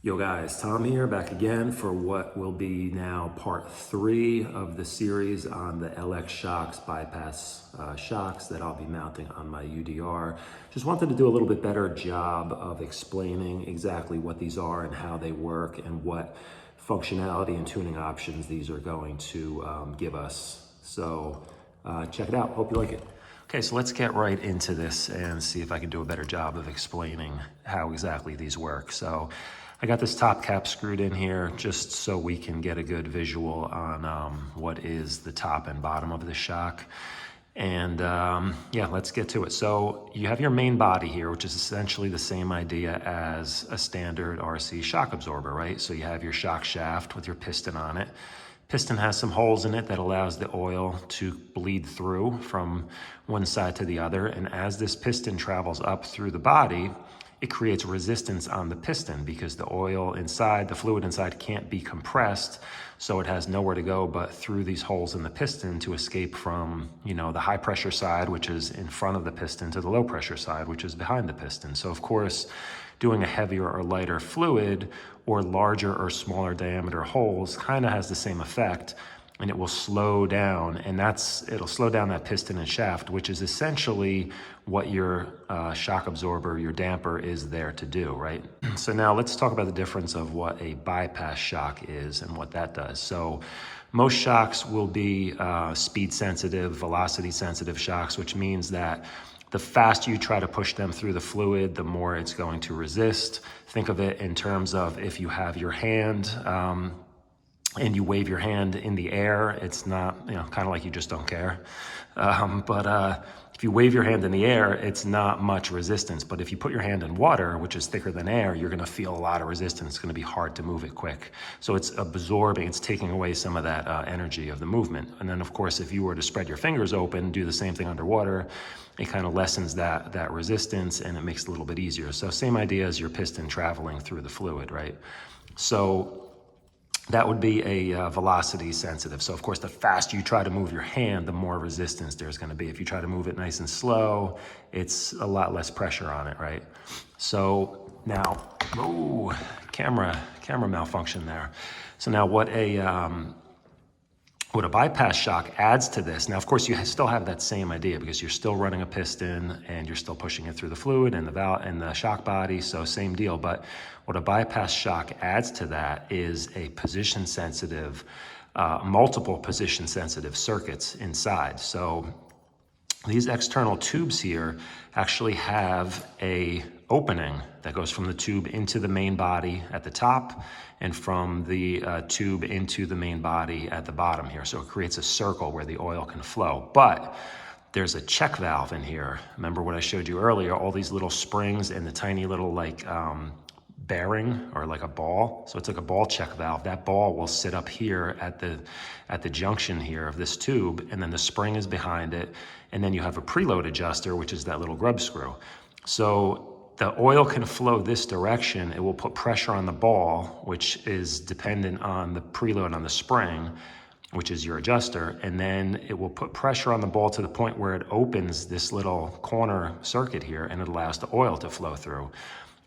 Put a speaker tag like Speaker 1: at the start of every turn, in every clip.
Speaker 1: Yo guys, Tom here, back again for what will be now part 3 of the series on the LX shocks, bypass shocks that I'll be mounting on my UDR. Just wanted to do a little bit better job of explaining exactly what these are and how they work and what functionality and tuning options these are going to give us. So check it out, hope you like it. Okay, so let's get right into this and see if I can do a better job of explaining how exactly these work. So I got this top cap screwed in here just so we can get a good visual on what is the top and bottom of the shock. And yeah, let's get to it. So you have your main body here, which is essentially the same idea as a standard RC shock absorber, right? So you have your shock shaft with your piston on it. Piston has some holes in it that allows the oil to bleed through from one side to the other. And as this piston travels up through the body, it creates resistance on the piston because the oil inside, the fluid inside can't be compressed. So it has nowhere to go but through these holes in the piston to escape from, you know, the high pressure side, which is in front of the piston, to the low pressure side, which is behind the piston. So of course, doing a heavier or lighter fluid or larger or smaller diameter holes kind of has the same effect, and it will slow down, and it'll slow down that piston and shaft, which is essentially what your shock absorber, your damper, is there to do, right? So now let's talk about the difference of what a bypass shock is and what that does. So most shocks will be speed sensitive, velocity sensitive shocks, which means that the faster you try to push them through the fluid, the more it's going to resist. Think of it in terms of if you have your hand and you wave your hand in the air, it's not, you know, kind of like you just don't care. But if you wave your hand in the air, it's not much resistance. But if you put your hand in water, which is thicker than air, you're gonna feel a lot of resistance. It's gonna be hard to move it quick. So it's absorbing, it's taking away some of that energy of the movement. And then of course, if you were to spread your fingers open, do the same thing underwater, it kind of lessens that resistance and it makes it a little bit easier. So same idea as your piston traveling through the fluid, right? So that would be a velocity sensitive. So of course, the faster you try to move your hand, the more resistance there's gonna be. If you try to move it nice and slow, it's a lot less pressure on it, right? So now, oh, camera malfunction there. So now what a bypass shock adds to this, now of course you still have that same idea because you're still running a piston and you're still pushing it through the fluid and the valve and the shock body, so same deal. But what a bypass shock adds to that is a position sensitive, multiple position sensitive circuits inside. So these external tubes here actually have a opening that goes from the tube into the main body at the top and from the tube into the main body at the bottom here. So it creates a circle where the oil can flow. But there's a check valve in here. Remember what I showed you earlier, all these little springs and the tiny little like bearing or like a ball. So it's like a ball check valve. That ball will sit up here at the junction here of this tube, and then the spring is behind it. And then you have a preload adjuster, which is that little grub screw. So the oil can flow this direction. It will put pressure on the ball, which is dependent on the preload on the spring, which is your adjuster. And then it will put pressure on the ball to the point where it opens this little corner circuit here and it allows the oil to flow through.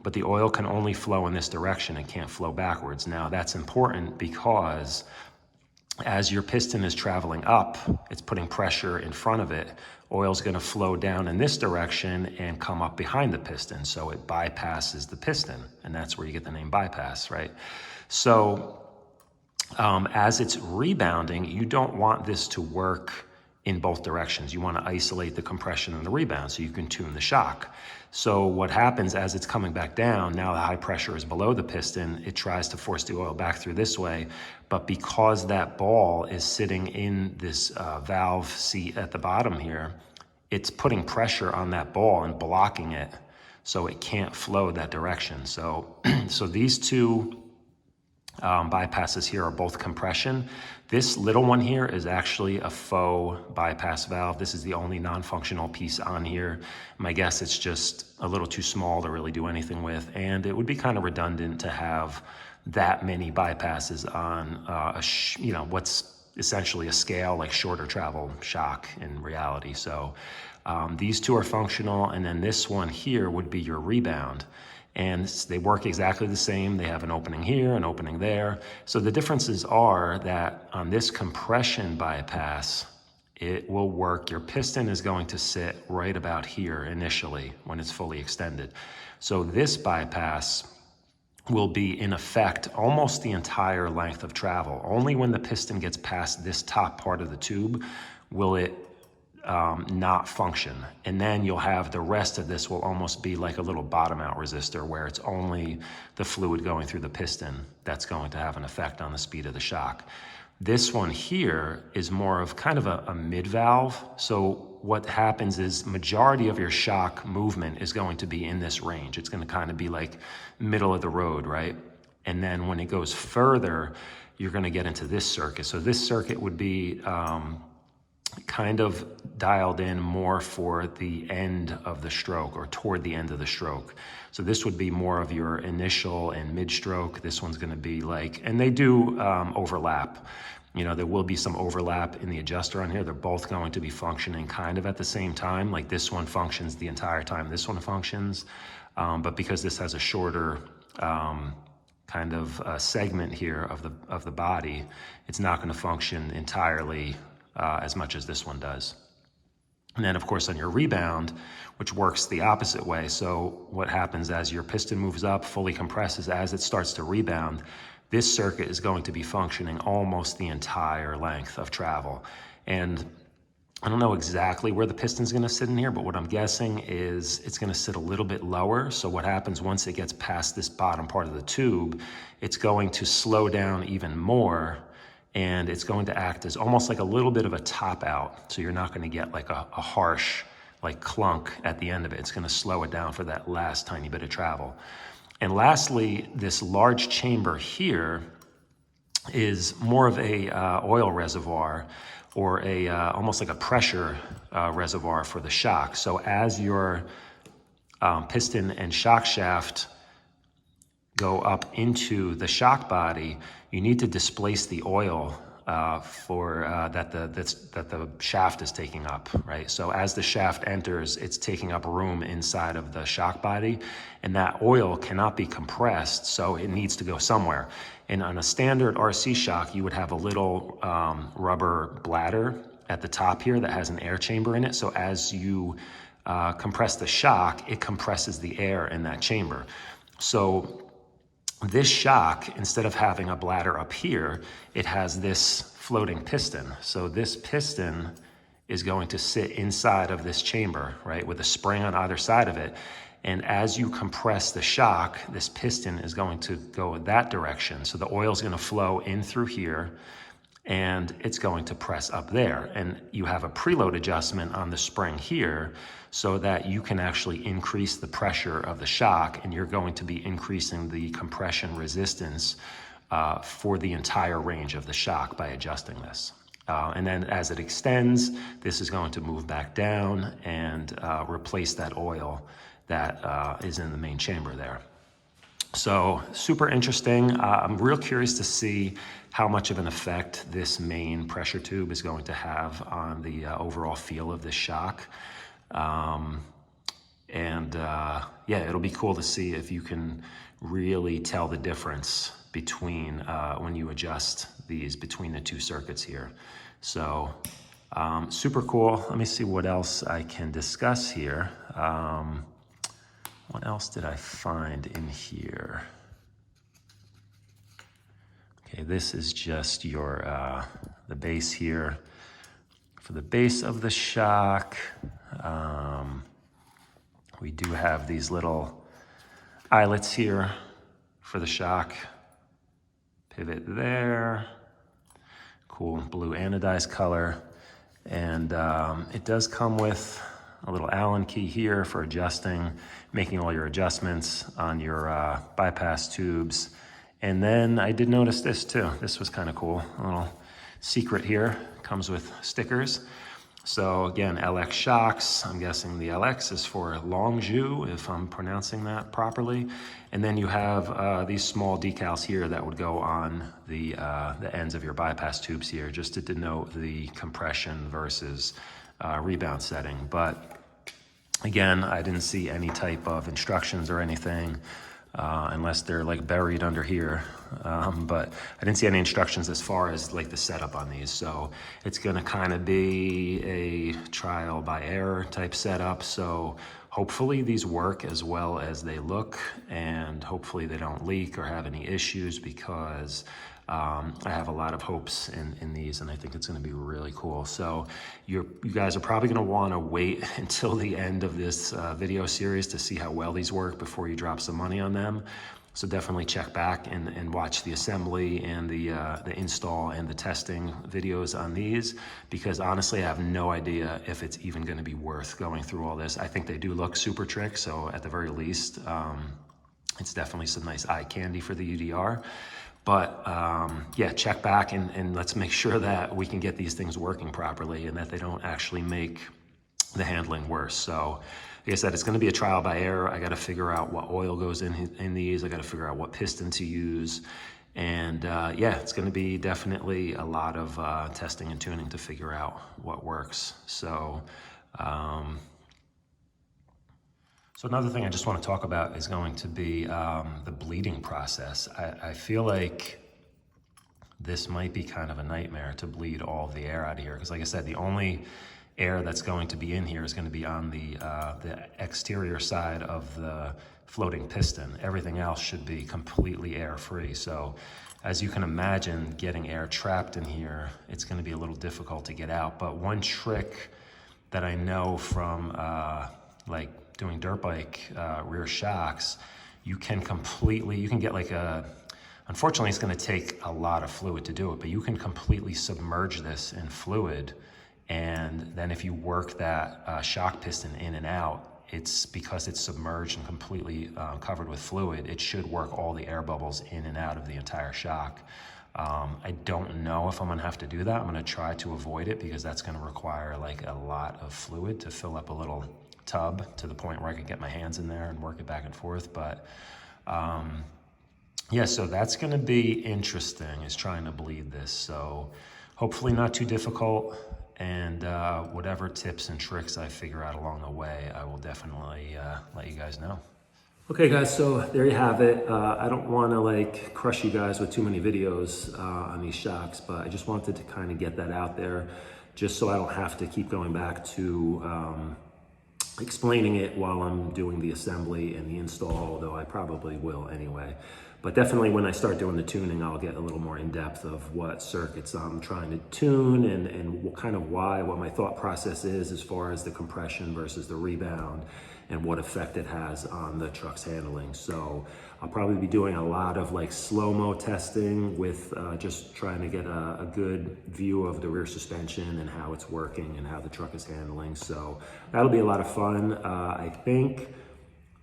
Speaker 1: But the oil can only flow in this direction. It can't flow backwards. Now that's important because as your piston is traveling up, it's putting pressure in front of it. Oil's gonna flow down in this direction and come up behind the piston. So it bypasses the piston, and that's where you get the name bypass, right? So as it's rebounding, you don't want this to work in both directions. You want to isolate the compression and the rebound so you can tune the shock. So what happens as it's coming back down, now the high pressure is below the piston, it tries to force the oil back through this way, but because that ball is sitting in this valve seat at the bottom here, it's putting pressure on that ball and blocking it so it can't flow that direction. So, so these two bypasses here are both compression. This little one here is actually a faux bypass valve. This is the only non-functional piece on here. My guess it's just a little too small to really do anything with, and it would be kind of redundant to have that many bypasses on what's essentially a scale like shorter travel shock in reality. So these two are functional, and then this one here would be your rebound. and they work exactly the same. They have an opening here, an opening there. So the differences are that on this compression bypass, it will work. Your piston is going to sit right about here initially when it's fully extended. So this bypass will be in effect almost the entire length of travel. Only when the piston gets past this top part of the tube will it not function. And then you'll have the rest of this will almost be like a little bottom out resistor where it's only the fluid going through the piston that's going to have an effect on the speed of the shock. This one here is more of kind of a mid valve. So what happens is majority of your shock movement is going to be in this range. It's going to kind of be like middle of the road, right? And then when it goes further, you're going to get into this circuit. So this circuit would be kind of dialed in more for the end of the stroke or toward the end of the stroke. So this would be more of your initial and mid stroke. This one's going to be like, and they do overlap. You know, there will be some overlap in the adjuster on here. They're both going to be functioning kind of at the same time. Like this one functions the entire time this one functions. But because this has a shorter kind of segment here of the body, it's not going to function entirely as much as this one does. And then of course on your rebound, which works the opposite way. So what happens as your piston moves up, fully compresses, as it starts to rebound, this circuit is going to be functioning almost the entire length of travel. And I don't know exactly where the piston's gonna sit in here, but what I'm guessing is it's gonna sit a little bit lower. So what happens once it gets past this bottom part of the tube, it's going to slow down even more, and it's going to act as almost like a little bit of a top out. So you're not gonna get like a harsh like clunk at the end of it. It's gonna slow it down for that last tiny bit of travel. And lastly, this large chamber here is more of a oil reservoir, or a almost like a pressure reservoir for the shock. So as your piston and shock shaft go up into the shock body, you need to displace the oil that the shaft is taking up, right? So as the shaft enters, it's taking up room inside of the shock body, and that oil cannot be compressed, so it needs to go somewhere. And on a standard RC shock, you would have a little rubber bladder at the top here that has an air chamber in it. So as you compress the shock, it compresses the air in that chamber. So this shock, instead of having a bladder up here, it has this floating piston. So this piston is going to sit inside of this chamber, right, with a spring on either side of it. And as you compress the shock, this piston is going to go that direction. So the oil is going to flow in through here, and it's going to press up there. And you have a preload adjustment on the spring here so that you can actually increase the pressure of the shock, and you're going to be increasing the compression resistance for the entire range of the shock by adjusting this. And then as it extends, this is going to move back down and replace that oil that is in the main chamber there. So super interesting. I'm real curious to see how much of an effect this main pressure tube is going to have on the overall feel of this shock. Yeah, it'll be cool to see if you can really tell the difference between when you adjust these between the two circuits here. So super cool. Let me see what else I can discuss here. What else did I find in here? Okay, this is just your the base here. For the base of the shock, we do have these little eyelets here for the shock. Pivot there. Cool blue anodized color. And it does come with a little Allen key here for adjusting, making all your adjustments on your bypass tubes. And then I did notice this too. This was kind of cool. A little secret here. Comes with stickers. So again, LX shocks. I'm guessing the LX is for Longju, if I'm pronouncing that properly. And then you have these small decals here that would go on the ends of your bypass tubes here, just to denote the compression versus rebound setting. But Again, I didn't see any type of instructions or anything, unless they're like buried under here. But I didn't see any instructions as far as like the setup on these. So it's gonna kind of be a trial by error type setup. So hopefully these work as well as they look, and hopefully they don't leak or have any issues, because I have a lot of hopes in these, and I think it's going to be really cool. So you guys are probably going to want to wait until the end of this video series to see how well these work before you drop some money on them. So definitely check back and watch the assembly and the install and the testing videos on these, because honestly, I have no idea if it's even going to be worth going through all this. I think they do look super trick, so at the very least, it's definitely some nice eye candy for the UDR. But yeah, check back and let's make sure that we can get these things working properly and that they don't actually make the handling worse. So like I said, it's going to be a trial by error. I got to figure out what oil goes in these. I got to figure out what piston to use. And yeah, it's going to be definitely a lot of testing and tuning to figure out what works. So another thing I just want to talk about is going to be the bleeding process. I feel like this might be kind of a nightmare to bleed all of the air out of here, because like I said, the only air that's going to be in here is going to be on the exterior side of the floating piston. Everything else should be completely air-free. So as you can imagine, getting air trapped in here, it's going to be a little difficult to get out. But one trick that I know from like doing dirt bike rear shocks, you can get like unfortunately it's going to take a lot of fluid to do it, but you can completely submerge this in fluid, and then if you work that shock piston in and out, it's because it's submerged and completely covered with fluid, it should work all the air bubbles in and out of the entire shock. I don't know if I'm gonna have to do that. I'm gonna try to avoid it, because that's gonna require like a lot of fluid to fill up a little tub to the point where I can get my hands in there and work it back and forth. But yeah, so that's gonna be interesting, is trying to bleed this. So hopefully not too difficult, and whatever tips and tricks I figure out along the way, I will definitely let you guys know. Okay guys, so there you have it. I don't want to like crush you guys with too many videos on these shocks, but I just wanted to kind of get that out there, just so I don't have to keep going back to explaining it while I'm doing the assembly and the install, though I probably will anyway. But definitely when I start doing the tuning, I'll get a little more in depth of what circuits I'm trying to tune, and what kind of what my thought process is as far as the compression versus the rebound, and what effect it has on the truck's handling. So I'll probably be doing a lot of like slow-mo testing with just trying to get a good view of the rear suspension and how it's working and how the truck is handling. So that'll be a lot of fun.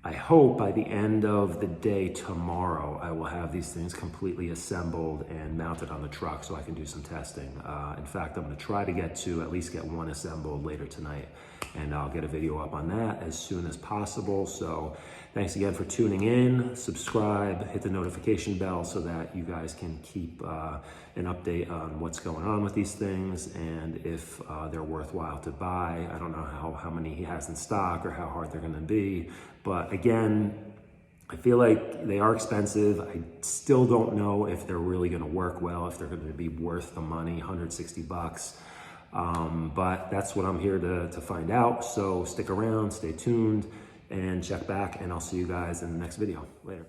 Speaker 1: I hope by the end of the day tomorrow, I will have these things completely assembled and mounted on the truck so I can do some testing. In fact, I'm gonna try to at least get one assembled later tonight, and I'll get a video up on that as soon as possible. So thanks again for tuning in. Subscribe, hit the notification bell so that you guys can keep an update on what's going on with these things, and if they're worthwhile to buy. I don't know how many he has in stock or how hard they're gonna be, but again, I feel like they are expensive. I still don't know if they're really gonna work well, if they're gonna be worth the money, 160 bucks. But that's what I'm here to find out. So stick around, stay tuned, and check back, and I'll see you guys in the next video. Later.